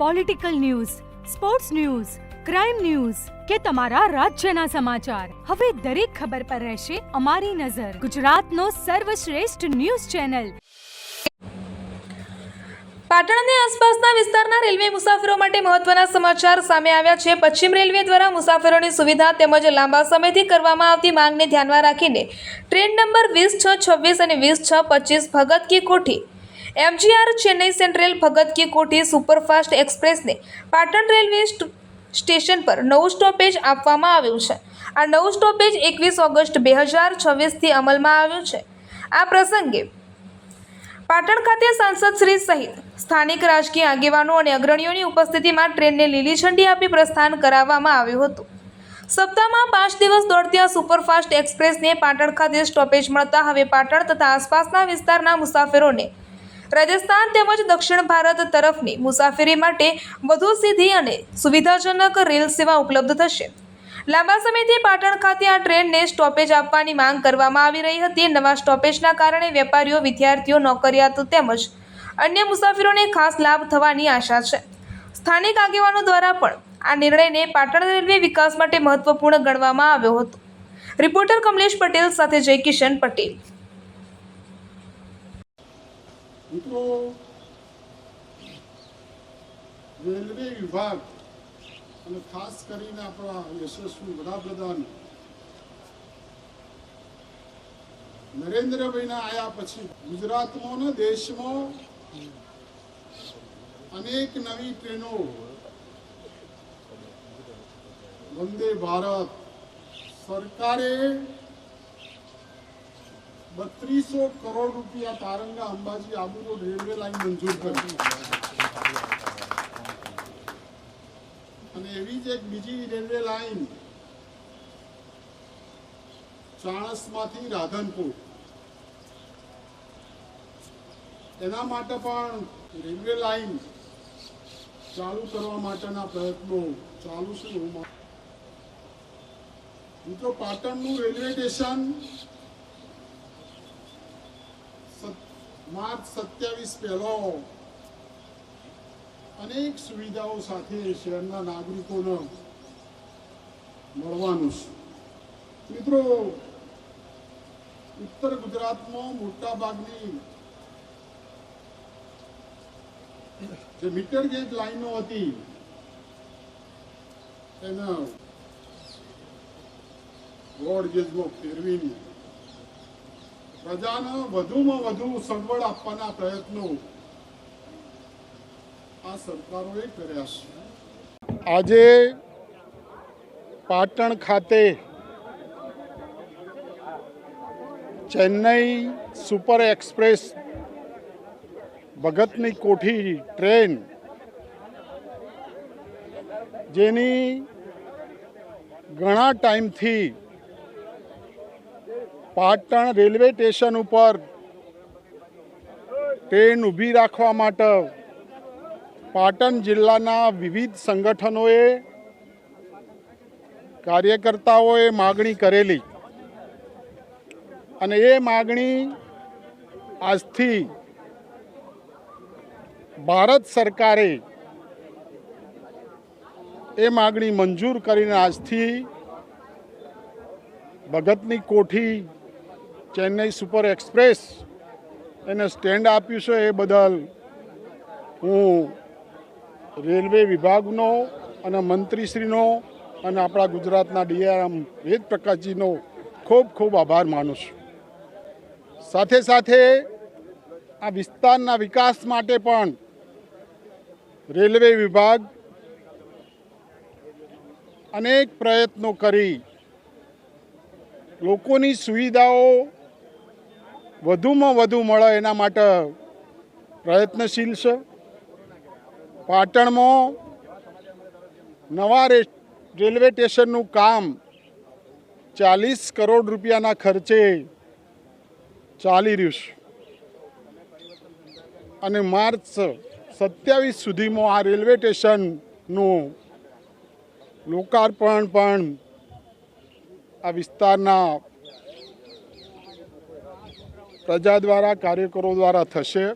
Political news, sports news, crime news કે તમારા રાજ્યના સમાચાર, હવે દરેક ખબર પર રહેશે અમારી નજર. ગુજરાતનો સર્વશ્રેષ્ઠ ન્યૂઝ ચેનલ. પાટણ અને આસપાસના વિસ્તારના રેલવે મુસાફરો માટે મહત્વના સમાચાર સામે આવ્યા છે. પશ્ચિમ રેલવે દ્વારા મુસાફરોની સુવિધા તેમજ લાંબા સમયથી કરવામાં આવતી માંગને ધ્યાનમાં રાખીને ટ્રેન નંબર 20-6-26 અને 20-6-25 ભગત કી કોઠી MGR ચેન્નઈ સેન્ટ્રલ ભગત કી કોઠી સુપરફાસ્ટ એક્સપ્રેસને પાટણ રેલવે સ્ટેશન પર નવું સ્ટોપેજ આપવામાં આવ્યું છે. આ નવું સ્ટોપેજ 21 ઓગસ્ટ 2026થી અમલમાં આવ્યું છે. આ પ્રસંગે પાટણ ખાતે સાંસદ શ્રી સહિત સ્થાનિક રાજકીય આગેવાનો અને અગ્રણીઓની ઉપસ્થિતિમાં ટ્રેનને લીલી ઝંડી આપી પ્રસ્થાન કરાવવામાં આવ્યું હતું. સપ્તાહમાં 5 દિવસ દોડતી આ સુપરફાસ્ટ એક્સપ્રેસને પાટણ ખાતે સ્ટોપેજ મળતા હવે પાટણ તથા આસપાસના વિસ્તારના મુસાફરોને રાજસ્થાન તેમજ દક્ષિણ ભારત તરફની મુસાફરી માટે વધુ સીધી અને સુવિધાજનક રેલ સેવા ઉપલબ્ધ થશે. લાંબા સમયથી પાટણ ખાતે આ ટ્રેનને સ્ટોપેજ આપવાની માંગ કરવામાં આવી રહી હતી. નવા સ્ટોપેજના કારણે વેપારીઓ, વિદ્યાર્થીઓ, નોકરિયાતો તેમજ અન્ય મુસાફરોને ખાસ લાભ થવાની આશા છે. સ્થાનિક આગેવાનો દ્વારા પણ આ નિર્ણયને પાટણ રેલવે વિકાસ માટે મહત્વપૂર્ણ ગણવામાં આવ્યો હતો. રિપોર્ટર કમલેશ પટેલ સાથે જયકિશન પટેલ. મિત્રો, રેલવે વિભાગ અને ખાસ કરીને આપણા યશસ્વી વડાપ્રધાન નરેન્દ્રભાઈના આયા પછી ગુજરાતમાં ને દેશમાં અનેક નવી ટ્રેનો, વંદે ભારત, સરકારે 3200 કરોડ રૂપિયા Taranga Ambaji Abu road railway line મંજૂર કરી અને એવી જ એક બીજી રેલવે લાઈન ચાણસમાંથી રાધનપુર, એના માટે પણ રેલવે લાઈન ચાલુ કરવા માટેના પ્રયત્નો ચાલુ છે. મિત્રો, પાટણનું રેલવે સ્ટેશન માર્ચ 27 પહેલો અનેક સુવિધાઓ સાથે શહેરના નાગરિકોને મળવાનું છે. મિત્રો, ઉત્તર ગુજરાતમાં મોટા ભાગની જે મીટર ગેજ લાઈનો હતી એને બ્રોડ ગેજમાં ફેરવીને પ્રજાને વધુમાં વધુ સગવડ આપવાના પ્રયત્નો આ સરકારોએ કર્યા છે. આજે પાટણ ખાતે ચેન્નઈ સુપર એક્સપ્રેસ ભગતની કોઠી ટ્રેન, જેની ઘણા ટાઈમથી પાટણ રેલવે સ્ટેશન ઉપર ટ્રેન ઊભી રાખવા માટે પાટણ જિલ્લાના વિવિધ સંગઠનોએ, કાર્યકર્તાઓએ માગણી કરેલી અને એ માગણી આજથી ભારત સરકારે એ માગણી મંજૂર કરીને આજથી ભગતની કોઠી ચેન્નઈ સુપર એક્સપ્રેસ એને સ્ટેન્ડ આપ્યું છે. એ બદલ હું રેલવે વિભાગનો અને મંત્રીશ્રીનો અને આપણા ગુજરાતના DRM વેદ પ્રકાશજીનો ખૂબ ખૂબ આભાર માનું છું. સાથે સાથે આ વિસ્તારના વિકાસ માટે પણ રેલવે વિભાગ અનેક પ્રયત્નો કરી લોકોની સુવિધાઓ વધુમાં વધુ મળે એના માટે પ્રયત્નશીલ છે. પાટણમાં નવા રેલવે સ્ટેશનનું કામ 40 કરોડ રૂપિયાના ખર્ચે ચાલી રહ્યું છે અને માર્ચ 27 સુધીમાં આ રેલવે સ્ટેશનનું લોકાર્પણ પણ આ વિસ્તારના પ્રજા દ્વારા, કાર્યકરો દ્વારા થશે.